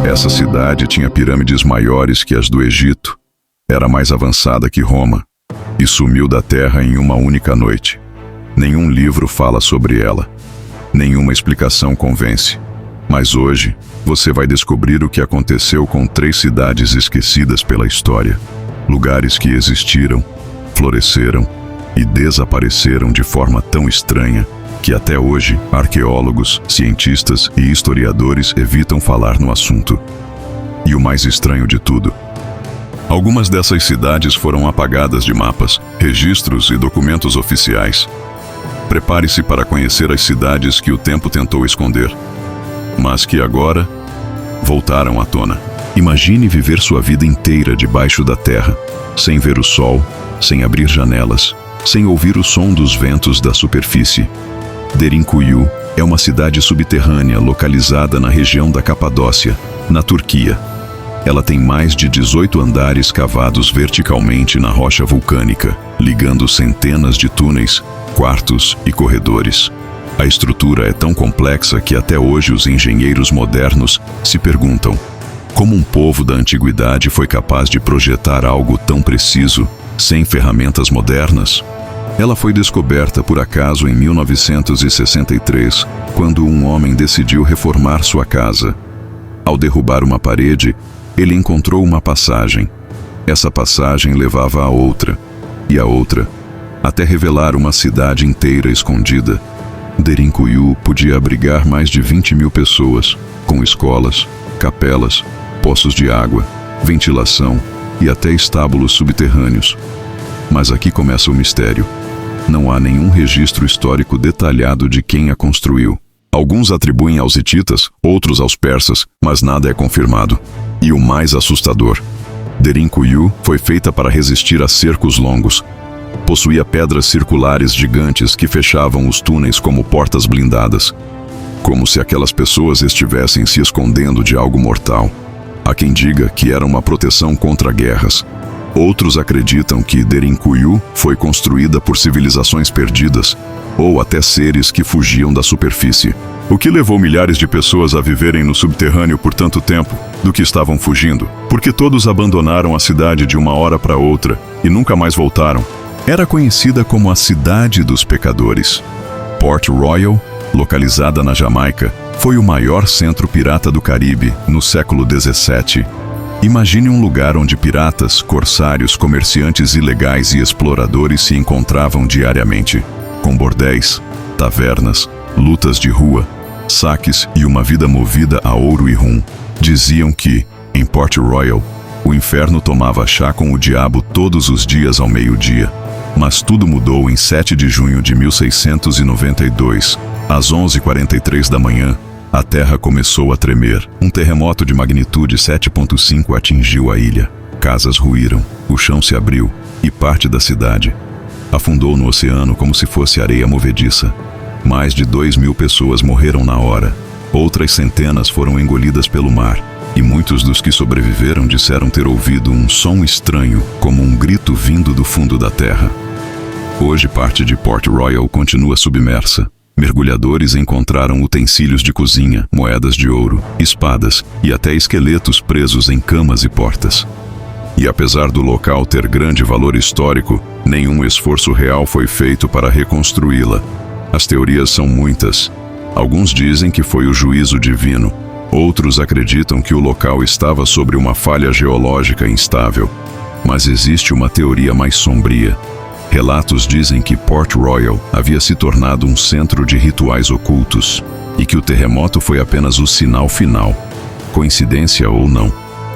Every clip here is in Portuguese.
Essa cidade tinha pirâmides maiores que as do Egito, era mais avançada que Roma, e sumiu da terra em uma única noite. Nenhum livro fala sobre ela. Nenhuma explicação convence. Mas hoje, você vai descobrir o que aconteceu com 3 cidades esquecidas pela história. Lugares que existiram, floresceram e desapareceram de forma tão estranha que até hoje arqueólogos, cientistas e historiadores evitam falar no assunto. E o mais estranho de tudo, algumas dessas cidades foram apagadas de mapas, registros e documentos oficiais. Prepare-se para conhecer as cidades que o tempo tentou esconder, mas que agora voltaram à tona. Imagine viver sua vida inteira debaixo da terra, sem ver o sol, sem abrir janelas, sem ouvir o som dos ventos da superfície. Derinkuyu é uma cidade subterrânea localizada na região da Capadócia, na Turquia. Ela tem mais de 18 andares cavados verticalmente na rocha vulcânica, ligando centenas de túneis, quartos e corredores. A estrutura é tão complexa que até hoje os engenheiros modernos se perguntam como um povo da antiguidade foi capaz de projetar algo tão preciso sem ferramentas modernas. Ela foi descoberta por acaso em 1963, quando um homem decidiu reformar sua casa. Ao derrubar uma parede, ele encontrou uma passagem. Essa passagem levava a outra, e a outra, até revelar uma cidade inteira escondida. Derinkuyu podia abrigar mais de 20.000 pessoas, com escolas, capelas, poços de água, ventilação e até estábulos subterrâneos. Mas aqui começa o mistério. Não há nenhum registro histórico detalhado de quem a construiu. Alguns atribuem aos hititas, outros aos persas, mas nada é confirmado. E o mais assustador, Derinkuyu foi feita para resistir a cercos longos. Possuía pedras circulares gigantes que fechavam os túneis como portas blindadas, como se aquelas pessoas estivessem se escondendo de algo mortal. Há quem diga que era uma proteção contra guerras. Outros acreditam que Derinkuyu foi construída por civilizações perdidas, ou até seres que fugiam da superfície. O que levou milhares de pessoas a viverem no subterrâneo por tanto tempo, do que estavam fugindo? Porque todos abandonaram a cidade de uma hora para outra e nunca mais voltaram. Era conhecida como a Cidade dos Pecadores. Port Royal, localizada na Jamaica, foi o maior centro pirata do Caribe no século XVII. Imagine um lugar onde piratas, corsários, comerciantes ilegais e exploradores se encontravam diariamente, com bordéis, tavernas, lutas de rua, saques e uma vida movida a ouro e rum. Diziam que, em Port Royal, o inferno tomava chá com o diabo todos os dias ao meio-dia. Mas tudo mudou em 7 de junho de 1692. Às 11h43 da manhã, a terra começou a tremer. Um terremoto de magnitude 7.5 atingiu a ilha. Casas ruíram, o chão se abriu e parte da cidade afundou no oceano como se fosse areia movediça. Mais de 2.000 pessoas morreram na hora. Outras centenas foram engolidas pelo mar. E muitos dos que sobreviveram disseram ter ouvido um som estranho, como um grito vindo do fundo da terra. Hoje parte de Port Royal continua submersa. Mergulhadores encontraram utensílios de cozinha, moedas de ouro, espadas e até esqueletos presos em camas e portas. E apesar do local ter grande valor histórico, nenhum esforço real foi feito para reconstruí-la. As teorias são muitas. Alguns dizem que foi o juízo divino. Outros acreditam que o local estava sobre uma falha geológica instável. Mas existe uma teoria mais sombria. Relatos dizem que Port Royal havia se tornado um centro de rituais ocultos e que o terremoto foi apenas o sinal final. Coincidência ou não?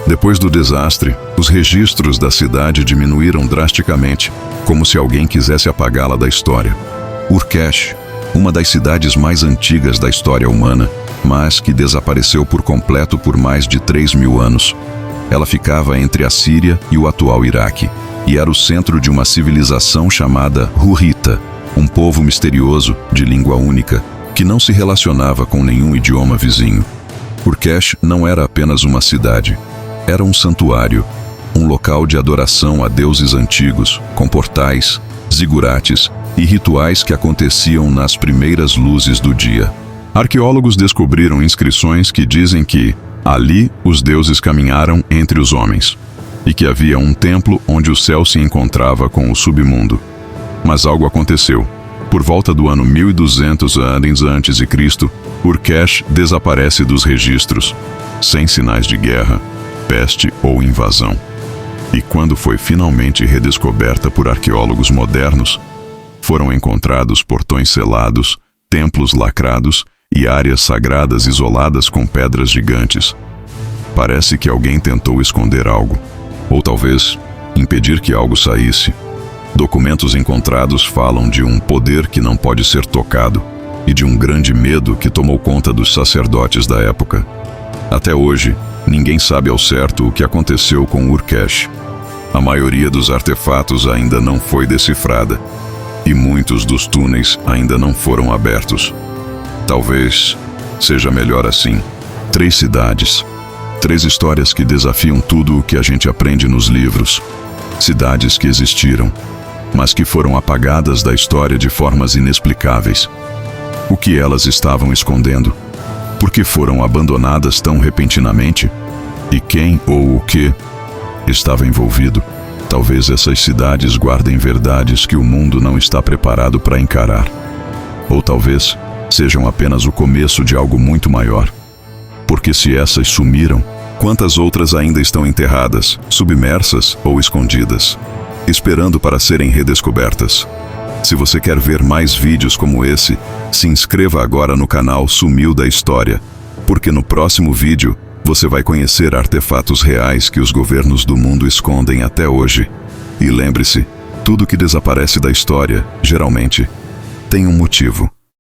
Depois do desastre, os registros da cidade diminuíram drasticamente, como se alguém quisesse apagá-la da história. Urkesh, uma das cidades mais antigas da história humana, mas que desapareceu por completo por mais de 3.000 anos. Ela ficava entre a Síria e o atual Iraque, e era o centro de uma civilização chamada Hurrita, um povo misterioso, de língua única, que não se relacionava com nenhum idioma vizinho. Urkesh não era apenas uma cidade, era um santuário, um local de adoração a deuses antigos, com portais, zigurates e rituais que aconteciam nas primeiras luzes do dia. Arqueólogos descobriram inscrições que dizem que, Ali os deuses caminharam entre os homens, e que havia um templo onde o céu se encontrava com o submundo. Mas algo aconteceu. Por volta do ano 1200 a.C., Urkesh desaparece dos registros, sem sinais de guerra, peste ou invasão. E quando foi finalmente redescoberta por arqueólogos modernos, foram encontrados portões selados, templos lacrados e áreas sagradas isoladas com pedras gigantes. Parece que alguém tentou esconder algo, ou talvez impedir que algo saísse. Documentos encontrados falam de um poder que não pode ser tocado e de um grande medo que tomou conta dos sacerdotes da época. Até hoje, ninguém sabe ao certo o que aconteceu com Urkesh. A maioria dos artefatos ainda não foi decifrada e muitos dos túneis ainda não foram abertos. Talvez seja melhor assim. 3 cidades, 3 histórias que desafiam tudo o que a gente aprende nos livros. Cidades que existiram, mas que foram apagadas da história de formas inexplicáveis. O que elas estavam escondendo? Por que foram abandonadas tão repentinamente? E quem ou o que estava envolvido? Talvez essas cidades guardem verdades que o mundo não está preparado para encarar. Ou talvez sejam apenas o começo de algo muito maior. Porque se essas sumiram, quantas outras ainda estão enterradas, submersas ou escondidas, esperando para serem redescobertas? Se você quer ver mais vídeos como esse, se inscreva agora no canal Sumiu da História, porque no próximo vídeo você vai conhecer artefatos reais que os governos do mundo escondem até hoje. E lembre-se, tudo que desaparece da história, geralmente, tem um motivo.